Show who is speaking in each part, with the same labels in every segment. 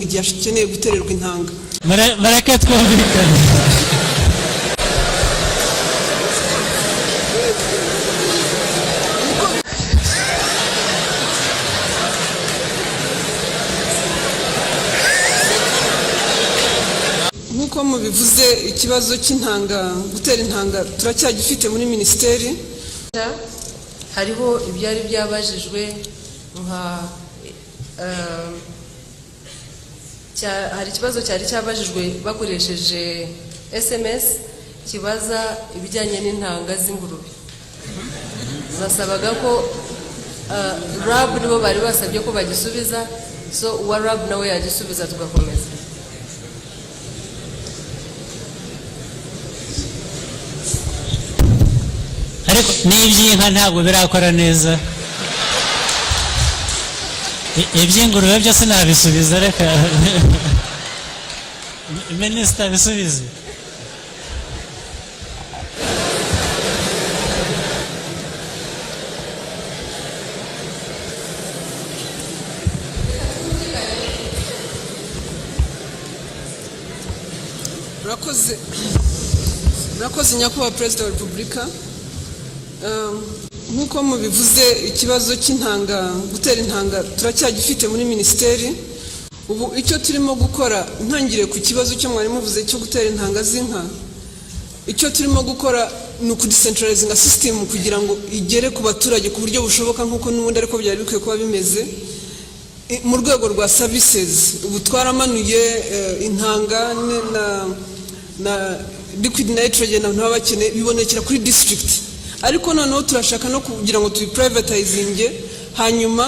Speaker 1: igihe akeneye gutererwa intanga.
Speaker 2: Mureke twumvikane.
Speaker 1: Nk'uko mubivuze ikibazo cy'intanga gutera intanga turacyagifite muri ministeri.
Speaker 3: Hariho ibyari byabajijwe nka hari ikibazo cyari cyabajijwe bakoresheje SMS kibaza ibijyanye n'intanga z'ingurube. Basabaga ko RAB nibo bari basabye ko bagisubiza, so uwa RAB nawe yagisubiza tugakomeza.
Speaker 2: Ariko n'iby'inka ntabwo birakora neza. Iby'ingurube byo sinabisubiza, reka Minisita abisubize.
Speaker 1: Murakoze nyakubahwa Perezida wa Repubulika. Nk'uko mubivuze ikibazo cy'intanga gutera intanga turacyagifite muri ministeri. Ubu icyo turimo gukora ntangire ku kibazo cyo mwari muvuze cyo gutera intanga z'inka, icyo turimo gukora ni ukudecentralizinga system kugira ngo igere ku baturage ku buryo bushoboka nk'uko n'ubundi ariko byari bikwiye kuba bimeze. Mu rwego rwa services ubu twaramanuye intanga na liquid nitrogen abantu baba bakeneye bibonekera kuri district, ariko noneho turashaka no kugira ngo tubi privatizinge, hanyuma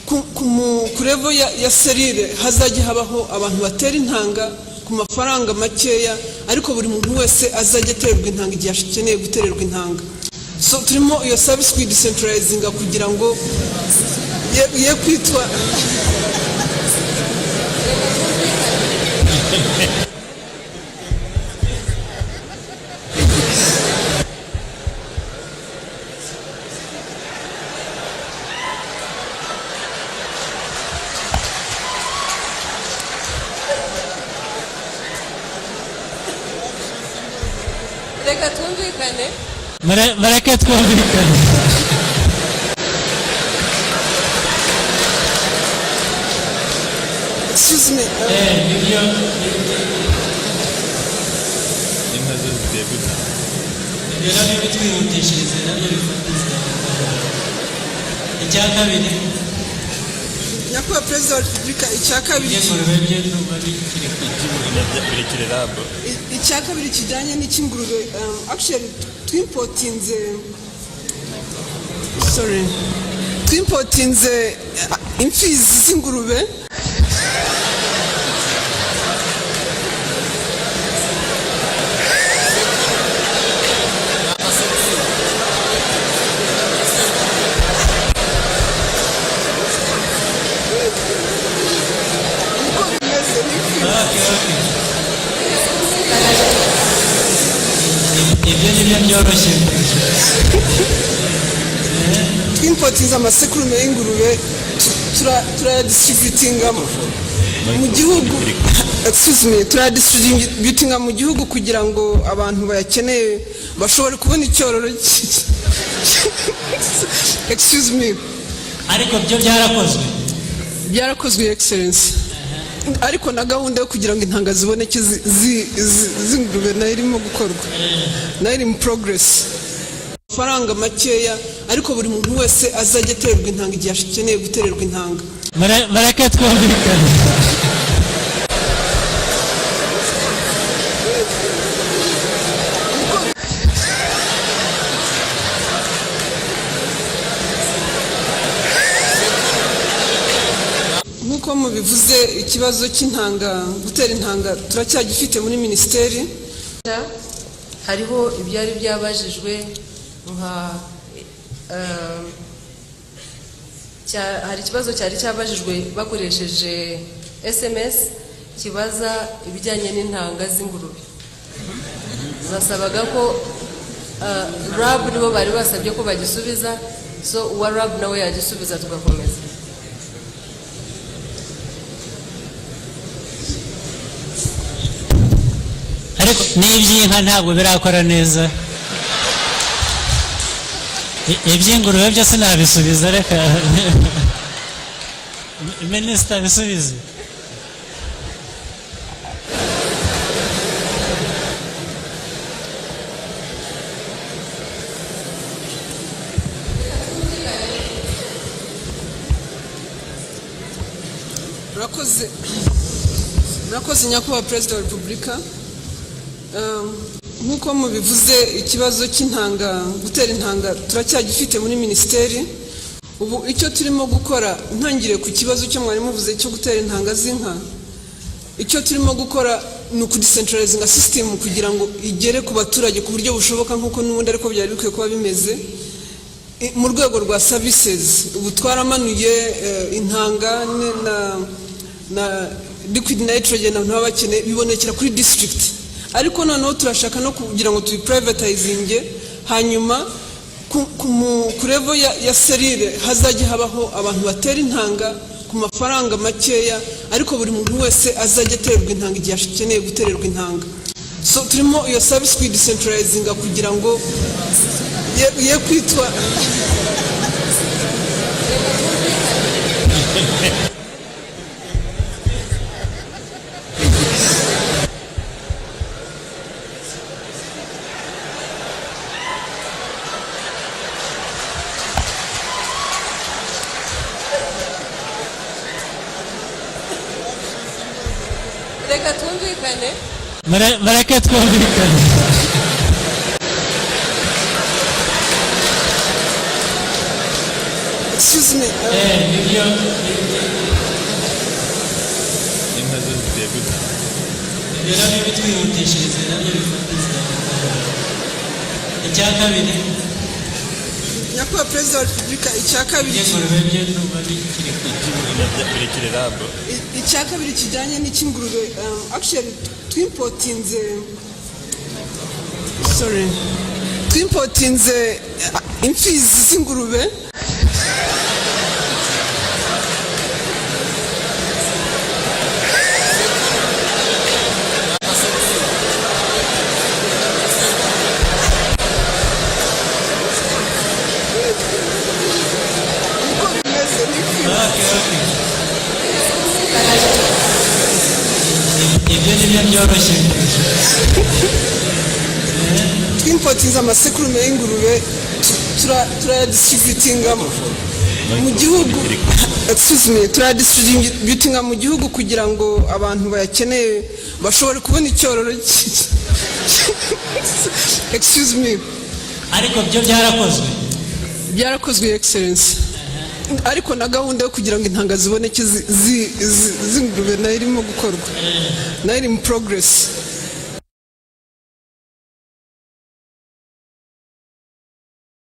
Speaker 1: ku level ya serire hazajya habaho abantu batera intanga ku mafaranga makeya, ariko buri muntu wese azajya atererwa intanga igihe akeneye gutererwa intanga. So turimo iyo service ku decentralizinga kugira ngo ye kwitwa
Speaker 3: Reka twumvikane.
Speaker 2: Mureke twumvikane.
Speaker 1: Excuse me. Nyakubahwa Perezida wa Repubulika, icya kabiri kijyanye n'icy'ingurube. Actually twimpotinze imfizi z'ingurube. Twimpotinze amasekurume y'ingurube turayadistributinga mu gihugu. Excuse me, turayadistributinga mu gihugu kugira ngo abantu bayakeneye bashobore kubona icyororo. Excuse me.
Speaker 2: Ariko byo
Speaker 1: byarakozwe Excellency. Ariko na gahunda yo kugira ngo intanga ziboneke z'ingurube nayo irimo gukorwa, nayo iri mu progress. Faranga makeya, ariko buri muntu wese azajya atererwa intanga igihe akeneye gutererwa intanga.
Speaker 2: Mureke twumvikane.
Speaker 1: Nk'uko mubivuze ikibazo cy'intanga gutera intanga turacyagifite muri ministeri.
Speaker 3: Hariho ibyari byabajijwe nka hari ikibazo cyari cyabajijwe bakoresheje SMS kibaza ibijyanye n'intanga z'ingurube. Basabaga ko RAB nibo bari basabye ko bagisubiza, so uwa RAB nawe yagisubiza tugakomeza.
Speaker 2: ariko n'iby'inka ntabwo birakora neza. Iby'ingurube byo sinabisubiza, reka minisita abisubize.
Speaker 1: murakoze nyakubahwa perezida wa repubulika. Nk'uko mubivuze, ikibazo cy'intanga, gutera intanga turacyagifite muri minisiteri. Ubu icyo turimo gukora, ntangire ku kibazo cyo mwari muvuze cyo gutera intanga z'inka, icyo turimo gukora ni ukudecentralizinga system kugira ngo igere ku baturage ku buryo bushoboka nk'uko n'ubundi ariko byari bikwiye kuba bimeze. Mu rwego rwa services, ubu twaramanuye intanga na liquid nitrogen abantu baba bakeneye bibonekera kuri district, ariko noneho turashaka no kugira ngo tubiprivatizinge, hanyuma ku level ya serire hazajya habaho abantu batera intanga ku mafaranga makeya, ariko buri muntu wese azajya atererwa intanga igihe akeneye gutererwa intanga. So turimo iyo service decentralizinga kugira ngo ye kwitwa
Speaker 3: reka twumvikane.
Speaker 2: Mureke twumvikane.
Speaker 1: Excuse me.
Speaker 2: Nibyo. Ibyo nabyo bitwihutishirize, nabyo bifatiza. Icya kabiri.
Speaker 1: Nyakubahwa perezida wa repubulika, icya kabiri kijyanye n'icy'ingurube. Actually twimpotinze imfizi z'ingurube.
Speaker 2: Ibyo nibyo byoroshye.
Speaker 1: Twimpotinze amasekurume y'ingurube, turayadistributinga mu gihugu. Excuse me, turayadistributinga mu gihugu kugira ngo abantu bayakeneye bashobore kubona icyororo. Excuse me.
Speaker 2: Ariko byo
Speaker 1: byarakozwe excellence. Ariko na gahunda yo kugira ngo intanga ziboneke z'ingurube nayo irimo gukorwa, nayo iri mu progress.